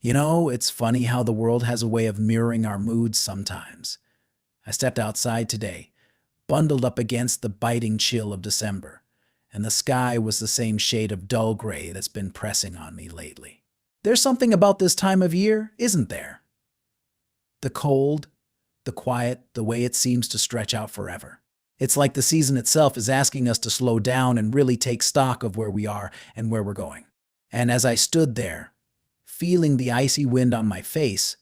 It's funny how the world has a way of mirroring our moods sometimes. I stepped outside today, bundled up against the biting chill of December, and the sky was the same shade of dull gray that's been pressing on me lately. There's something about this time of year, isn't there? The cold, the quiet, the way it seems to stretch out forever. It's like the season itself is asking us to slow down and really take stock of where we are and where we're going. And as I stood there, feeling the icy wind on my face,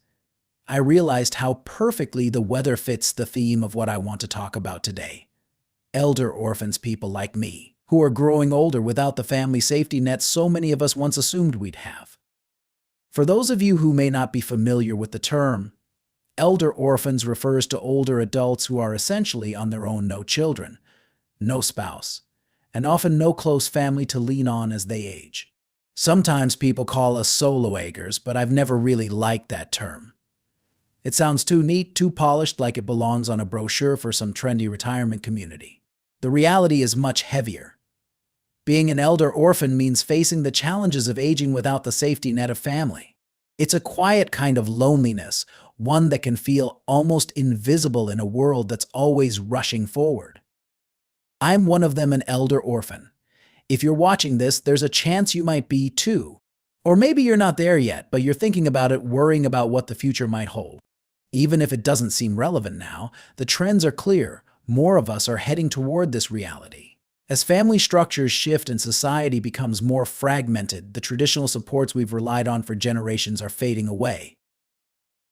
I realized how perfectly the weather fits the theme of what I want to talk about today. Elder orphans, people like me, who are growing older without the family safety net so many of us once assumed we'd have. For those of you who may not be familiar with the term, elder orphans refers to older adults who are essentially on their own, no children, no spouse, and often no close family to lean on as they age. Sometimes people call us solo-agers, but I've never really liked that term. It sounds too neat, too polished, like it belongs on a brochure for some trendy retirement community. The reality is much heavier. Being an elder orphan means facing the challenges of aging without the safety net of family. It's a quiet kind of loneliness, one that can feel almost invisible in a world that's always rushing forward. I'm one of them, an elder orphan. If you're watching this, there's a chance you might be too. Or maybe you're not there yet, but you're thinking about it, worrying about what the future might hold. Even if it doesn't seem relevant now, the trends are clear. More of us are heading toward this reality. As family structures shift and society becomes more fragmented, the traditional supports we've relied on for generations are fading away.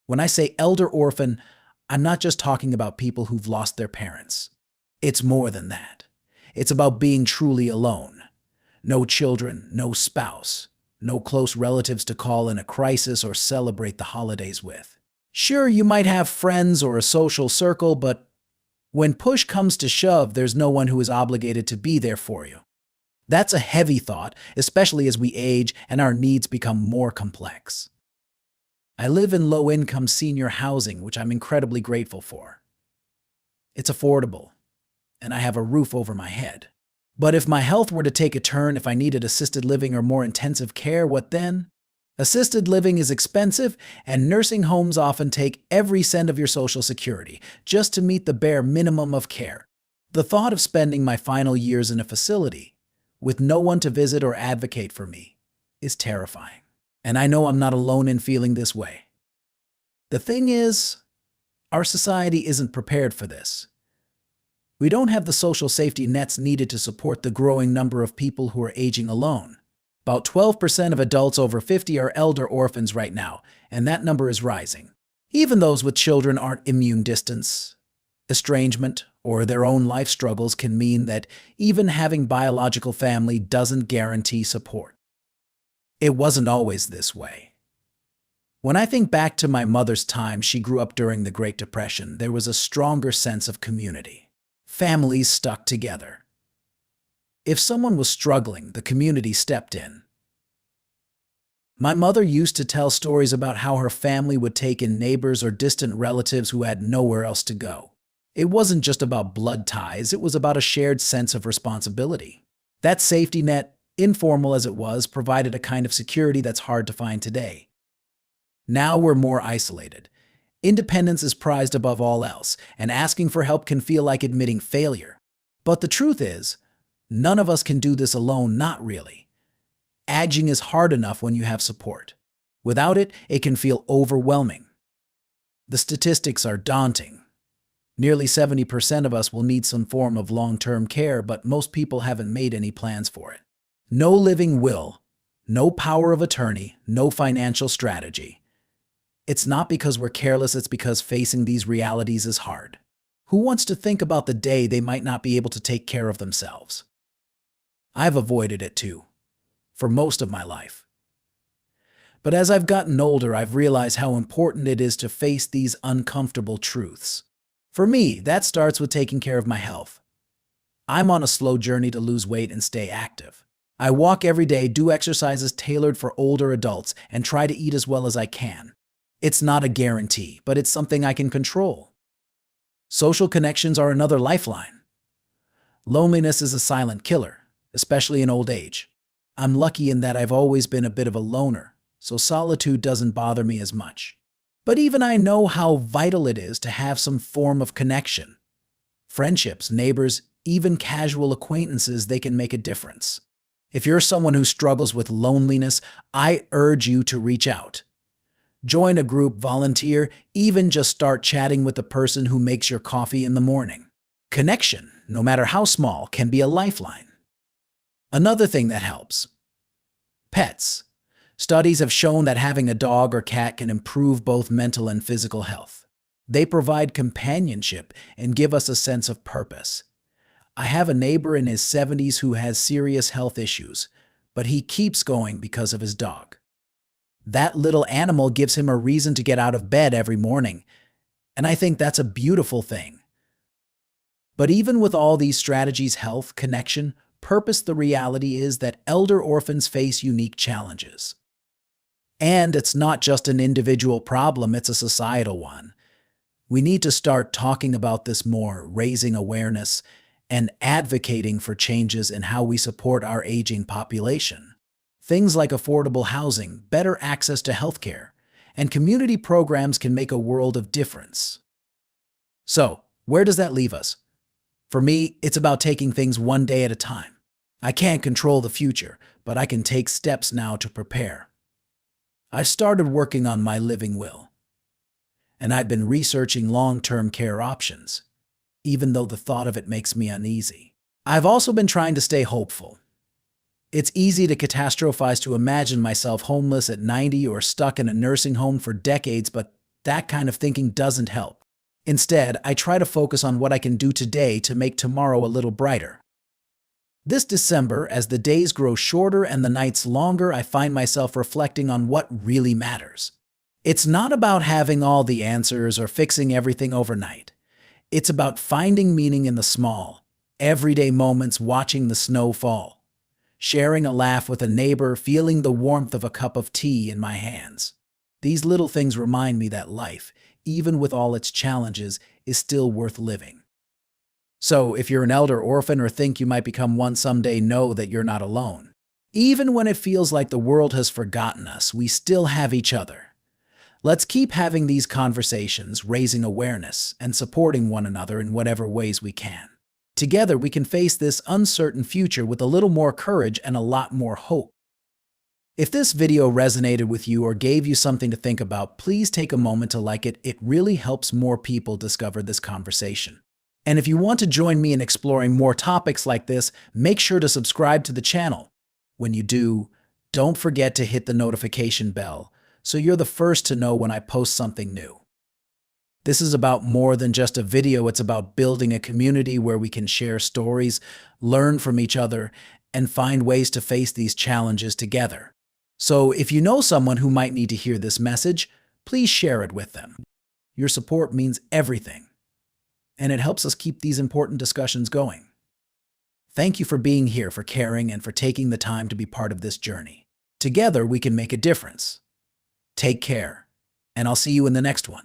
When I say elder orphan, I'm not just talking about people who've lost their parents. It's more than that. It's about being truly alone. No children, no spouse, no close relatives to call in a crisis or celebrate the holidays with. Sure, you might have friends or a social circle, but when push comes to shove, there's no one who is obligated to be there for you. That's a heavy thought, especially as we age and our needs become more complex. I live in low-income senior housing, which I'm incredibly grateful for. It's affordable, and I have a roof over my head. But if my health were to take a turn, if I needed assisted living or more intensive care, what then? Assisted living is expensive, and nursing homes often take every cent of your Social Security just to meet the bare minimum of care. The thought of spending my final years in a facility, with no one to visit or advocate for me, is terrifying. And I know I'm not alone in feeling this way. The thing is, our society isn't prepared for this. We don't have the social safety nets needed to support the growing number of people who are aging alone. About 12% of adults over 50 are elder orphans right now, and that number is rising. Even those with children aren't immune. Distance, estrangement, or their own life struggles can mean that even having biological family doesn't guarantee support. It wasn't always this way. When I think back to my mother's time, she grew up during the Great Depression, there was a stronger sense of community. Families stuck together. If someone was struggling, the community stepped in. My mother used to tell stories about how her family would take in neighbors or distant relatives who had nowhere else to go. It wasn't just about blood ties, it was about a shared sense of responsibility. That safety net, informal as it was, provided a kind of security that's hard to find today. Now we're more isolated. Independence is prized above all else, and asking for help can feel like admitting failure. But the truth is, none of us can do this alone, not really. Aging is hard enough when you have support. Without it, it can feel overwhelming. The statistics are daunting. Nearly 70% of us will need some form of long-term care, but most people haven't made any plans for it. No living will, no power of attorney, no financial strategy. It's not because we're careless, it's because facing these realities is hard. Who wants to think about the day they might not be able to take care of themselves? I've avoided it too, for most of my life. But as I've gotten older, I've realized how important it is to face these uncomfortable truths. For me, that starts with taking care of my health. I'm on a slow journey to lose weight and stay active. I walk every day, do exercises tailored for older adults, and try to eat as well as I can. It's not a guarantee, but it's something I can control. Social connections are another lifeline. Loneliness is a silent killer, especially in old age. I'm lucky in that I've always been a bit of a loner, so solitude doesn't bother me as much. But even I know how vital it is to have some form of connection. Friendships, neighbors, even casual acquaintances, they can make a difference. If you're someone who struggles with loneliness, I urge you to reach out. Join a group, volunteer, even just start chatting with the person who makes your coffee in the morning. Connection, no matter how small, can be a lifeline. Another thing that helps: pets. Studies have shown that having a dog or cat can improve both mental and physical health. They provide companionship and give us a sense of purpose. I have a neighbor in his 70s who has serious health issues, but he keeps going because of his dog. That little animal gives him a reason to get out of bed every morning, and I think that's a beautiful thing. But even with all these strategies, health, connection, purpose, the reality is that elder orphans face unique challenges. And it's not just an individual problem, it's a societal one. We need to start talking about this more, raising awareness, and advocating for changes in how we support our aging population. Things like affordable housing, better access to healthcare, and community programs can make a world of difference. So, where does that leave us? For me, it's about taking things one day at a time. I can't control the future, but I can take steps now to prepare. I started working on my living will, and I've been researching long-term care options, even though the thought of it makes me uneasy. I've also been trying to stay hopeful. It's easy to catastrophize, to imagine myself homeless at 90 or stuck in a nursing home for decades, but that kind of thinking doesn't help. Instead, I try to focus on what I can do today to make tomorrow a little brighter. This December, as the days grow shorter and the nights longer, I find myself reflecting on what really matters. It's not about having all the answers or fixing everything overnight. It's about finding meaning in the small, everyday moments: watching the snow fall, sharing a laugh with a neighbor, feeling the warmth of a cup of tea in my hands. These little things remind me that life, even with all its challenges, is still worth living. So, if you're an elder orphan or think you might become one someday, know that you're not alone. Even when it feels like the world has forgotten us, we still have each other. Let's keep having these conversations, raising awareness, and supporting one another in whatever ways we can. Together, we can face this uncertain future with a little more courage and a lot more hope. If this video resonated with you or gave you something to think about, please take a moment to like it. It really helps more people discover this conversation. And if you want to join me in exploring more topics like this, make sure to subscribe to the channel. When you do, don't forget to hit the notification bell so you're the first to know when I post something new. This is about more than just a video. It's about building a community where we can share stories, learn from each other, and find ways to face these challenges together. So if you know someone who might need to hear this message, please share it with them. Your support means everything, and it helps us keep these important discussions going. Thank you for being here, for caring, and for taking the time to be part of this journey. Together, we can make a difference. Take care, and I'll see you in the next one.